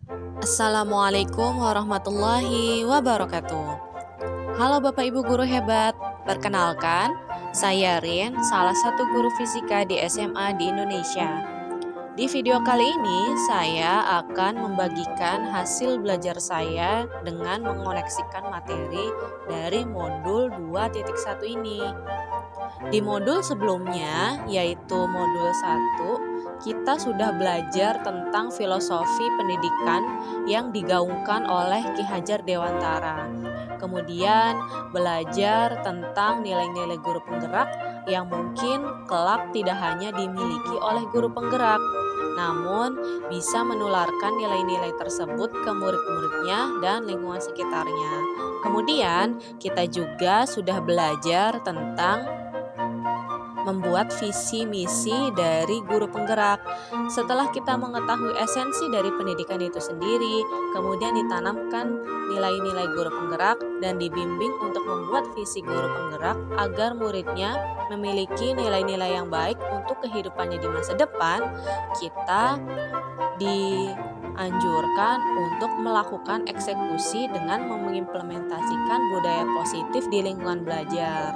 Assalamualaikum warahmatullahi wabarakatuh. Halo Bapak Ibu guru hebat, perkenalkan, saya Rin, salah satu guru fisika di SMA di Indonesia. Di video kali ini, saya akan membagikan hasil belajar saya dengan mengoneksikan materi dari modul 2.1 ini. Di modul sebelumnya, yaitu modul 1, kita sudah belajar tentang filosofi pendidikan yang digaungkan oleh Ki Hajar Dewantara. Kemudian belajar tentang nilai-nilai guru penggerak yang mungkin kelak tidak hanya dimiliki oleh guru penggerak, namun bisa menularkan nilai-nilai tersebut ke murid-muridnya dan lingkungan sekitarnya. Kemudian kita juga sudah belajar tentang membuat visi misi dari guru penggerak. Setelah kita mengetahui esensi dari pendidikan itu sendiri, kemudian ditanamkan nilai-nilai guru penggerak dan dibimbing untuk membuat visi guru penggerak agar muridnya memiliki nilai-nilai yang baik untuk kehidupannya di masa depan, kita dianjurkan untuk melakukan eksekusi dengan mengimplementasikan budaya positif di lingkungan belajar.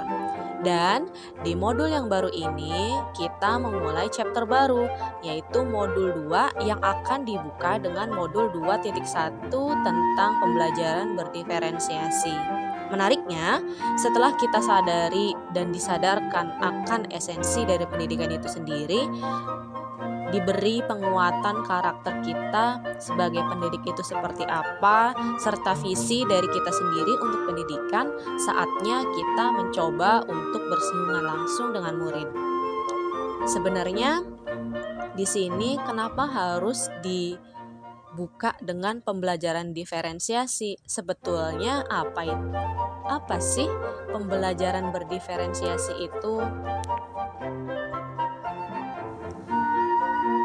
Dan di modul yang baru ini kita memulai chapter baru, yaitu modul 2 yang akan dibuka dengan modul 2.1 tentang pembelajaran berdiferensiasi. Menariknya, setelah kita sadari dan disadarkan akan esensi dari pendidikan itu sendiri, diberi penguatan karakter kita sebagai pendidik itu seperti apa, serta visi dari kita sendiri untuk pendidikan, saatnya kita mencoba untuk bersinggungan langsung dengan murid. Sebenarnya di sini kenapa harus dibuka dengan pembelajaran diferensiasi? Sebetulnya apa sih pembelajaran berdiferensiasi itu?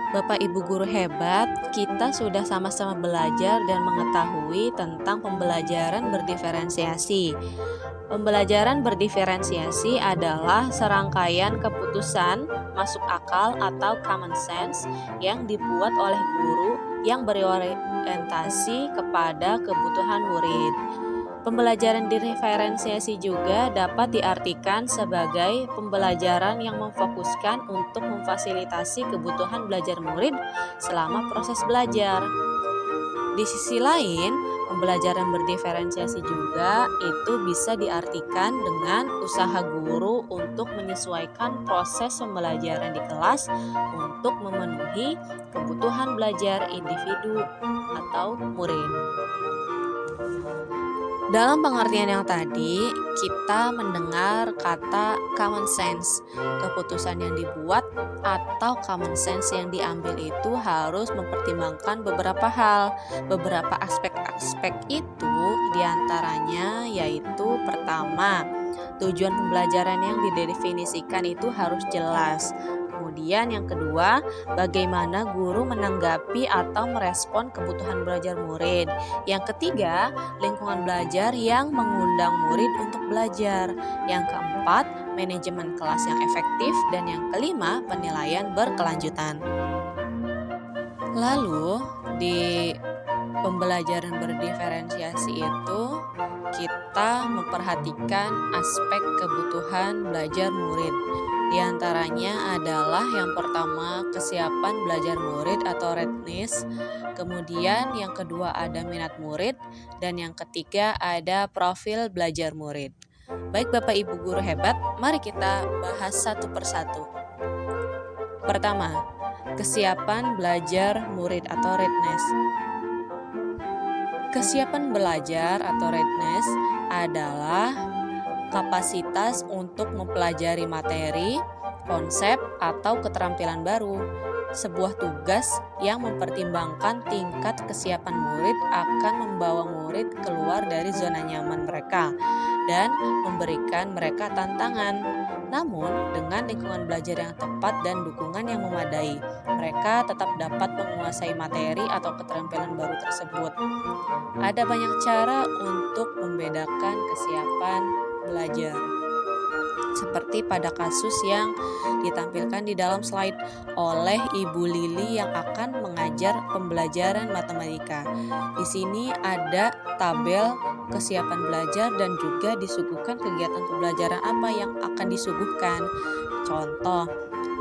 Bapak Ibu guru hebat, kita sudah sama-sama belajar dan mengetahui tentang pembelajaran berdiferensiasi. Pembelajaran berdiferensiasi adalah serangkaian keputusan masuk akal atau common sense yang dibuat oleh guru yang berorientasi kepada kebutuhan murid. Pembelajaran diferensiasi juga dapat diartikan sebagai pembelajaran yang memfokuskan untuk memfasilitasi kebutuhan belajar murid selama proses belajar. Di sisi lain, pembelajaran berdiferensiasi juga itu bisa diartikan dengan usaha guru untuk menyesuaikan proses pembelajaran di kelas untuk memenuhi kebutuhan belajar individu atau murid. Dalam pengertian yang tadi, kita mendengar kata common sense. Keputusan yang dibuat atau common sense yang diambil itu harus mempertimbangkan beberapa hal. Beberapa aspek-aspek itu diantaranya yaitu pertama, tujuan pembelajaran yang didefinisikan itu harus jelas. Kemudian yang kedua, bagaimana guru menanggapi atau merespon kebutuhan belajar murid. Yang ketiga, lingkungan belajar yang mengundang murid untuk belajar. Yang keempat, manajemen kelas yang efektif. Dan yang kelima, penilaian berkelanjutan. Lalu, di pembelajaran berdiferensiasi itu, kita memperhatikan aspek kebutuhan belajar murid. Di antaranya adalah yang pertama kesiapan belajar murid atau readiness, kemudian yang kedua ada minat murid, dan yang ketiga ada profil belajar murid. Baik Bapak Ibu guru hebat, mari kita bahas satu persatu. Pertama, kesiapan belajar murid atau readiness. Kesiapan belajar atau readiness adalah kapasitas untuk mempelajari materi, konsep, atau keterampilan baru. Sebuah tugas yang mempertimbangkan tingkat kesiapan murid akan membawa murid keluar dari zona nyaman mereka dan memberikan mereka tantangan. Namun, dengan lingkungan belajar yang tepat dan dukungan yang memadai, mereka tetap dapat menguasai materi atau keterampilan baru tersebut. Ada banyak cara untuk membedakan kesiapan belajar. seperti pada kasus yang ditampilkan di dalam slide oleh Ibu Lili yang akan mengajar pembelajaran matematika. Di sini ada tabel kesiapan belajar dan juga disuguhkan kegiatan pembelajaran apa yang akan disuguhkan. Contoh,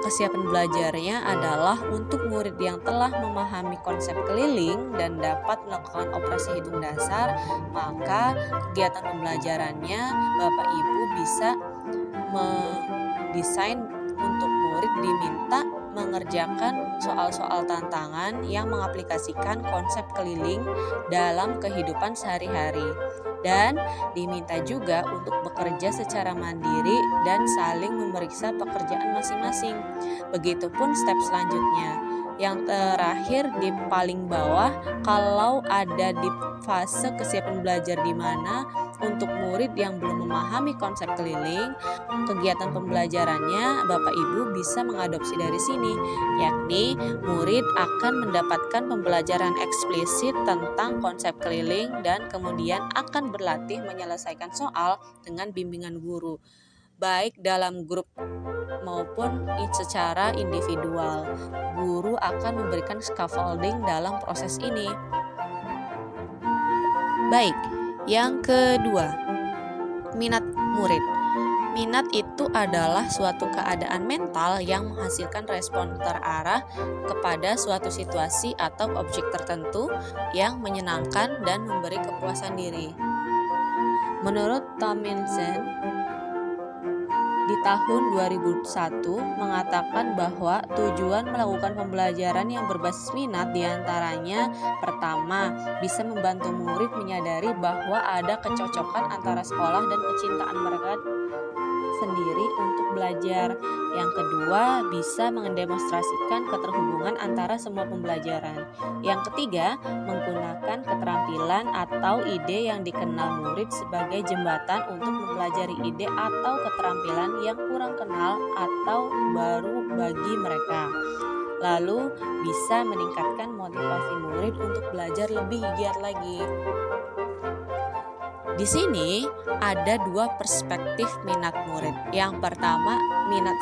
kesiapan belajarnya adalah untuk murid yang telah memahami konsep keliling dan dapat melakukan operasi hitung dasar, maka kegiatan pembelajarannya Bapak Ibu bisa mendesain untuk murid diminta mengerjakan soal-soal tantangan yang mengaplikasikan konsep keliling dalam kehidupan sehari-hari, dan diminta juga untuk bekerja secara mandiri dan saling memeriksa pekerjaan masing-masing. Begitupun step selanjutnya. Yang terakhir di paling bawah, kalau ada di fase kesiapan belajar di mana untuk murid yang belum memahami konsep keliling, kegiatan pembelajarannya Bapak Ibu bisa mengadopsi dari sini, yakni murid akan mendapatkan pembelajaran eksplisit tentang konsep keliling dan kemudian akan berlatih menyelesaikan soal dengan bimbingan guru, baik dalam grup maupun secara individual. Guru akan memberikan scaffolding dalam proses ini. Baik, yang kedua, minat murid. Minat itu adalah suatu keadaan mental yang menghasilkan respon terarah kepada suatu situasi atau objek tertentu yang menyenangkan dan memberi kepuasan diri. Menurut Tomlinson, di tahun 2001 mengatakan bahwa tujuan melakukan pembelajaran yang berbasis minat diantaranya pertama, bisa membantu murid menyadari bahwa ada kecocokan antara sekolah dan kecintaan mereka sendiri untuk belajar. Yang kedua, bisa mendemonstrasikan keterhubungan antara semua pembelajaran. Yang ketiga, menggunakan keterampilan atau ide yang dikenal murid sebagai jembatan untuk mempelajari ide atau keterampilan yang kurang kenal atau baru bagi mereka. Lalu, bisa meningkatkan motivasi murid untuk belajar lebih giat lagi. Di sini ada dua perspektif minat murid. Yang pertama, minat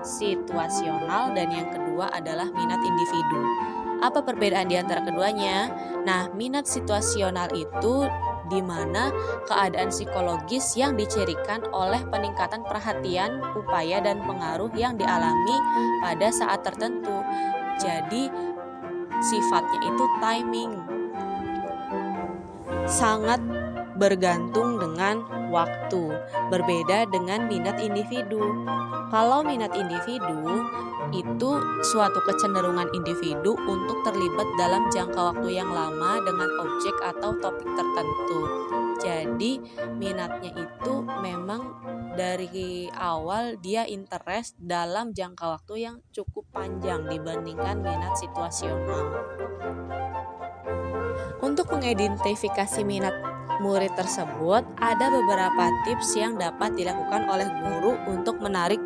situasional, dan yang kedua adalah minat individu. Apa perbedaan di antara keduanya? Nah, minat situasional itu di mana keadaan psikologis yang dicirikan oleh peningkatan perhatian, upaya, dan pengaruh yang dialami pada saat tertentu. Jadi, sifatnya itu timing. Sangat bergantung dengan waktu, berbeda dengan minat individu. Kalau minat individu itu suatu kecenderungan individu untuk terlibat dalam jangka waktu yang lama dengan objek atau topik tertentu. Jadi minatnya itu memang dari awal dia interest dalam jangka waktu yang cukup panjang dibandingkan minat situasional. Untuk mengidentifikasi minat murid tersebut, ada beberapa tips yang dapat dilakukan oleh guru untuk menarik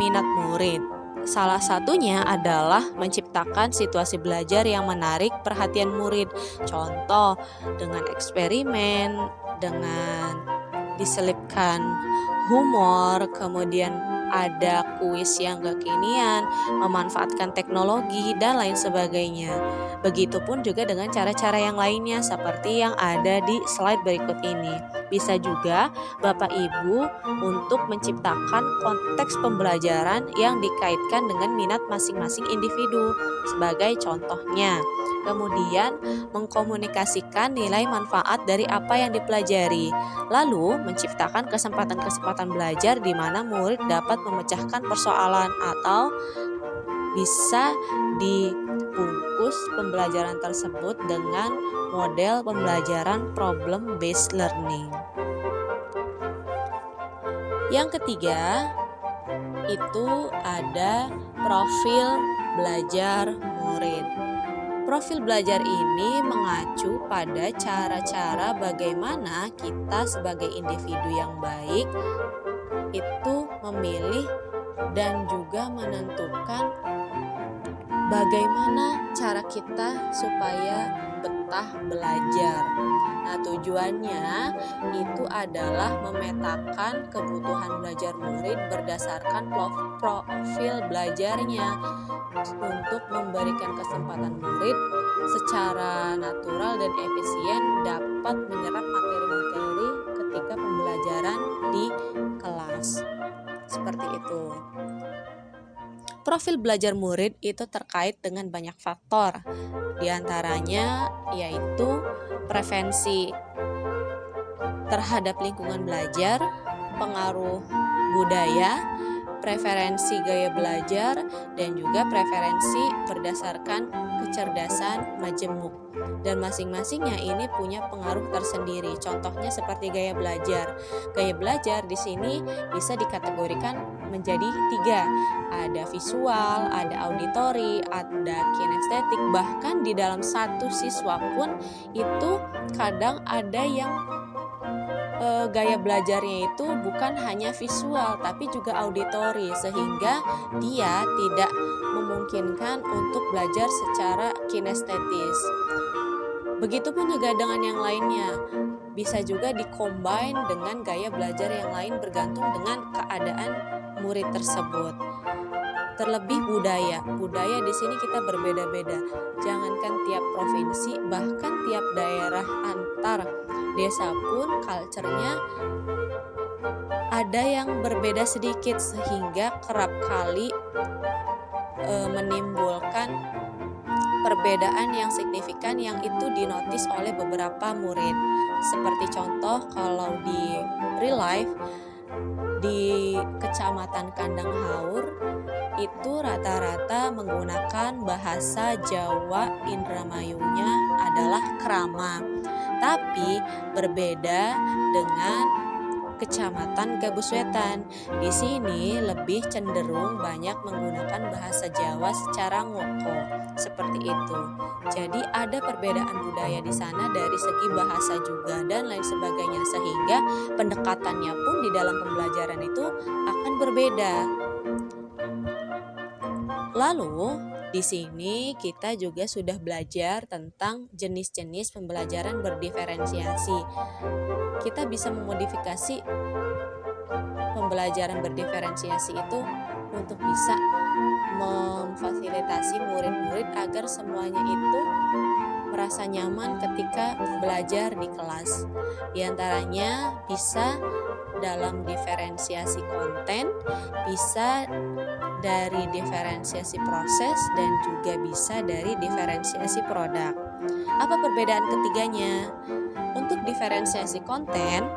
minat murid. Salah satunya adalah menciptakan situasi belajar yang menarik perhatian murid. Contoh, dengan eksperimen, dengan diselipkan humor, kemudian ada kuis yang kekinian, memanfaatkan teknologi, dan lain sebagainya. Begitupun juga dengan cara-cara yang lainnya seperti yang ada di slide berikut ini. Bisa juga Bapak Ibu untuk menciptakan konteks pembelajaran yang dikaitkan dengan minat masing-masing individu sebagai contohnya. Kemudian mengkomunikasikan nilai manfaat dari apa yang dipelajari. Lalu menciptakan kesempatan-kesempatan belajar di mana murid dapat memecahkan persoalan atau bisa dibungkus pembelajaran tersebut dengan model pembelajaran problem based learning. Yang ketiga, itu ada profil belajar murid. Profil belajar ini mengacu pada cara-cara bagaimana kita sebagai individu yang baik itu memilih dan juga menentukan bagaimana cara kita supaya betah belajar. Nah, tujuannya itu adalah memetakan kebutuhan belajar murid berdasarkan profil belajarnya untuk memberikan kesempatan murid secara natural dan efisien dapat menyerap materi-materi ketika pembelajaran di kelas. Seperti itu. Profil belajar murid itu terkait dengan banyak faktor. Di antaranya yaitu preferensi terhadap lingkungan belajar, pengaruh budaya, preferensi gaya belajar, dan juga preferensi berdasarkan kecerdasan majemuk. Dan masing-masingnya ini punya pengaruh tersendiri. Contohnya seperti gaya belajar. Gaya belajar di sini bisa dikategorikan menjadi 3. Ada visual, ada auditori, ada kinestetik. Bahkan di dalam satu siswa pun itu kadang ada yang gaya belajarnya itu bukan hanya visual tapi juga auditori, sehingga dia tidak memungkinkan untuk belajar secara kinestetis. Begitupun juga dengan yang lainnya, bisa juga dikombin dengan gaya belajar yang lain bergantung dengan keadaan murid tersebut. Terlebih budaya di sini kita berbeda-beda. Jangankan tiap provinsi, bahkan tiap daerah antar desa pun culture-nya ada yang berbeda sedikit, sehingga kerap kali menimbulkan perbedaan yang signifikan yang itu dinotis oleh beberapa murid. Seperti contoh kalau di real life di Kecamatan Kandang Haur itu rata-rata menggunakan bahasa Jawa, Indramayunya adalah krama. Tapi berbeda dengan Kecamatan Gabus Wetan. Di sini lebih cenderung banyak menggunakan bahasa Jawa secara ngoko, seperti itu. Jadi ada perbedaan budaya di sana dari segi bahasa juga dan lain sebagainya, sehingga pendekatannya pun di dalam pembelajaran itu akan berbeda. Lalu di sini kita juga sudah belajar tentang jenis-jenis pembelajaran berdiferensiasi. Kita bisa memodifikasi pembelajaran berdiferensiasi itu untuk bisa memfasilitasi murid-murid agar semuanya itu merasa nyaman ketika belajar di kelas. Di antaranya bisa dalam diferensiasi konten, bisa dari diferensiasi proses, dan juga bisa dari diferensiasi produk. Apa perbedaan ketiganya? Untuk diferensiasi konten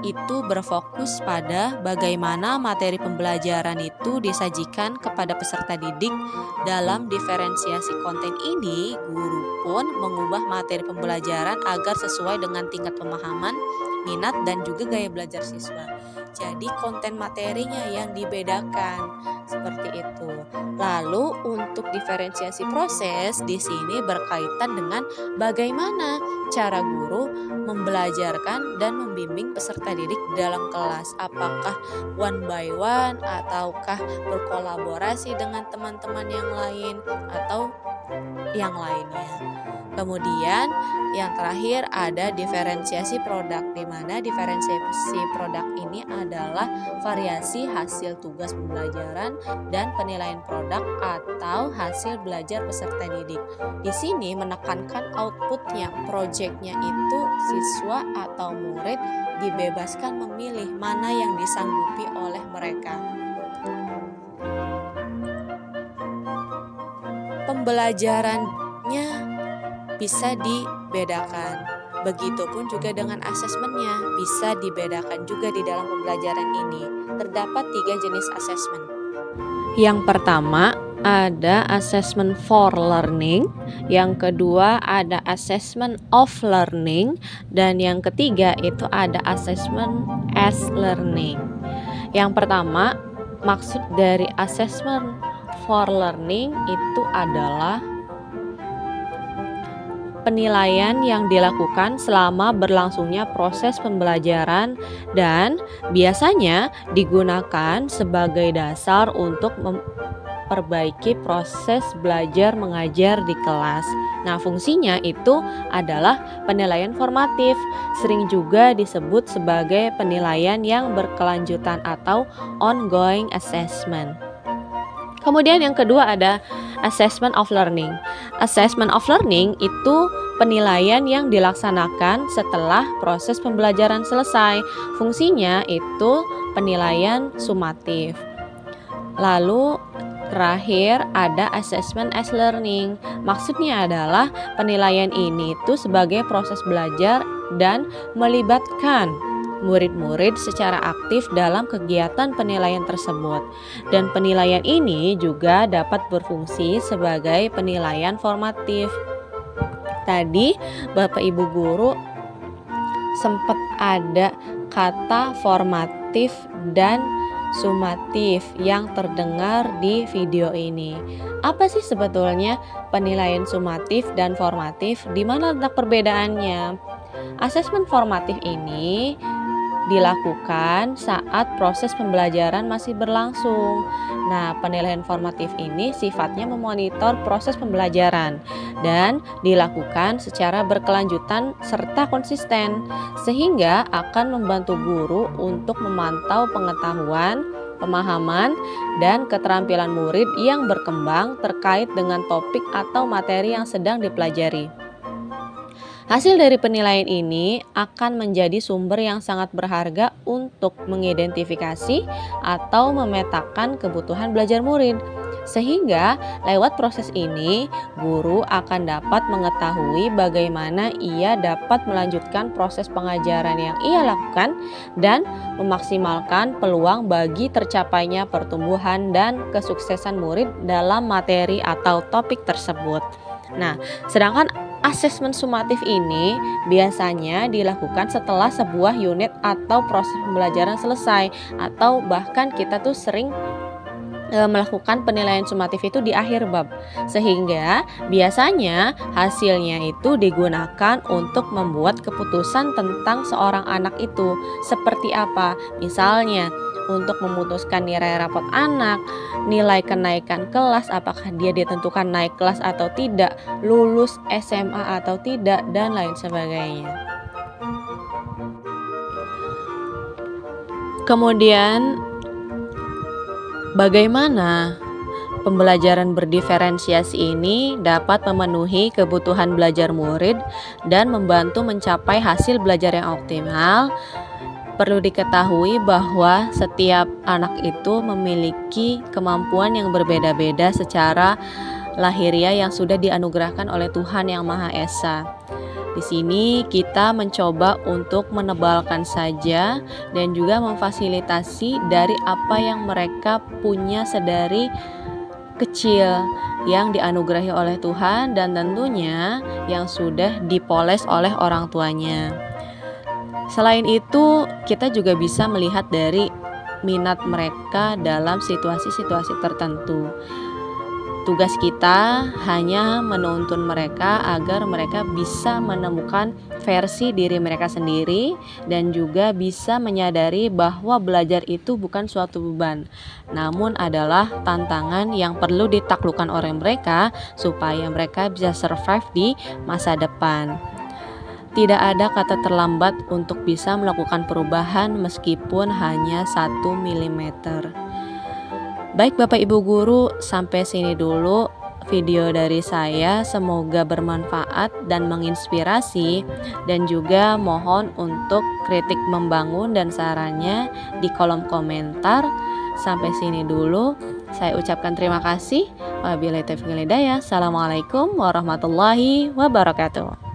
itu berfokus pada bagaimana materi pembelajaran itu disajikan kepada peserta didik. Dalam diferensiasi konten ini, guru pun mengubah materi pembelajaran agar sesuai dengan tingkat pemahaman, minat, dan juga gaya belajar siswa. Jadi konten materinya yang dibedakan, seperti itu. Lalu untuk diferensiasi proses di sini berkaitan dengan bagaimana cara guru membelajarkan dan membimbing peserta didik dalam kelas. Apakah one by one ataukah berkolaborasi dengan teman-teman yang lain atau yang lainnya. Kemudian yang terakhir ada diferensiasi produk, di mana diferensiasi produk ini adalah variasi hasil tugas pembelajaran dan penilaian produk atau hasil belajar peserta didik. Di sini menekankan outputnya, proyeknya itu siswa atau murid dibebaskan memilih mana yang disanggupi oleh mereka. Pembelajarannya bisa dibedakan. Begitupun juga dengan asesmennya bisa dibedakan juga di dalam pembelajaran ini. Terdapat 3 jenis asesmen. Yang pertama ada assessment for learning, yang kedua ada assessment of learning, dan yang ketiga itu ada assessment as learning. Yang pertama, maksud dari assessment for learning itu adalah penilaian yang dilakukan selama berlangsungnya proses pembelajaran dan biasanya digunakan sebagai dasar untuk memperbaiki proses belajar mengajar di kelas. Nah, fungsinya itu adalah penilaian formatif, sering juga disebut sebagai penilaian yang berkelanjutan atau ongoing assessment. Kemudian yang kedua ada assessment of learning. Assessment of learning itu penilaian yang dilaksanakan setelah proses pembelajaran selesai. Fungsinya itu penilaian sumatif. Lalu terakhir ada assessment as learning. Maksudnya adalah penilaian ini itu sebagai proses belajar dan melibatkan murid-murid secara aktif dalam kegiatan penilaian tersebut. Dan penilaian ini juga dapat berfungsi sebagai penilaian formatif. Tadi Bapak Ibu guru sempat ada kata formatif dan sumatif yang terdengar di video ini. Apa sih sebetulnya penilaian sumatif dan formatif? Di mana letak perbedaannya? Asesmen formatif ini dilakukan saat proses pembelajaran masih berlangsung. Nah, penilaian formatif ini sifatnya memonitor proses pembelajaran dan dilakukan secara berkelanjutan serta konsisten, sehingga akan membantu guru untuk memantau pengetahuan, pemahaman, dan keterampilan murid yang berkembang terkait dengan topik atau materi yang sedang dipelajari. Hasil dari penilaian ini akan menjadi sumber yang sangat berharga untuk mengidentifikasi atau memetakan kebutuhan belajar murid. Sehingga lewat proses ini, guru akan dapat mengetahui bagaimana ia dapat melanjutkan proses pengajaran yang ia lakukan dan memaksimalkan peluang bagi tercapainya pertumbuhan dan kesuksesan murid dalam materi atau topik tersebut. Nah, sedangkan asesmen sumatif ini biasanya dilakukan setelah sebuah unit atau proses pembelajaran selesai, atau bahkan kita tuh sering melakukan penilaian sumatif itu di akhir bab, sehingga biasanya hasilnya itu digunakan untuk membuat keputusan tentang seorang anak itu seperti apa. Misalnya untuk memutuskan nilai rapot anak, nilai kenaikan kelas, apakah dia ditentukan naik kelas atau tidak, lulus SMA atau tidak, dan lain sebagainya. Kemudian bagaimana pembelajaran berdiferensiasi ini dapat memenuhi kebutuhan belajar murid dan membantu mencapai hasil belajar yang optimal? Perlu diketahui bahwa setiap anak itu memiliki kemampuan yang berbeda-beda secara lahiriah yang sudah dianugerahkan oleh Tuhan Yang Maha Esa. Di sini kita mencoba untuk menebalkan saja dan juga memfasilitasi dari apa yang mereka punya sedari kecil yang dianugerahi oleh Tuhan dan tentunya yang sudah dipoles oleh orang tuanya. Selain itu, kita juga bisa melihat dari minat mereka dalam situasi-situasi tertentu. Tugas kita hanya menuntun mereka agar mereka bisa menemukan versi diri mereka sendiri dan juga bisa menyadari bahwa belajar itu bukan suatu beban, namun adalah tantangan yang perlu ditaklukkan oleh mereka supaya mereka bisa survive di masa depan. Tidak ada kata terlambat untuk bisa melakukan perubahan meskipun hanya 1 mm. Baik Bapak Ibu guru, sampai sini dulu video dari saya. Semoga bermanfaat dan menginspirasi, dan juga mohon untuk kritik membangun dan sarannya di kolom komentar. Sampai sini dulu, saya ucapkan terima kasih. Wabillahi taufiq wal hidayah. Assalamualaikum warahmatullahi wabarakatuh.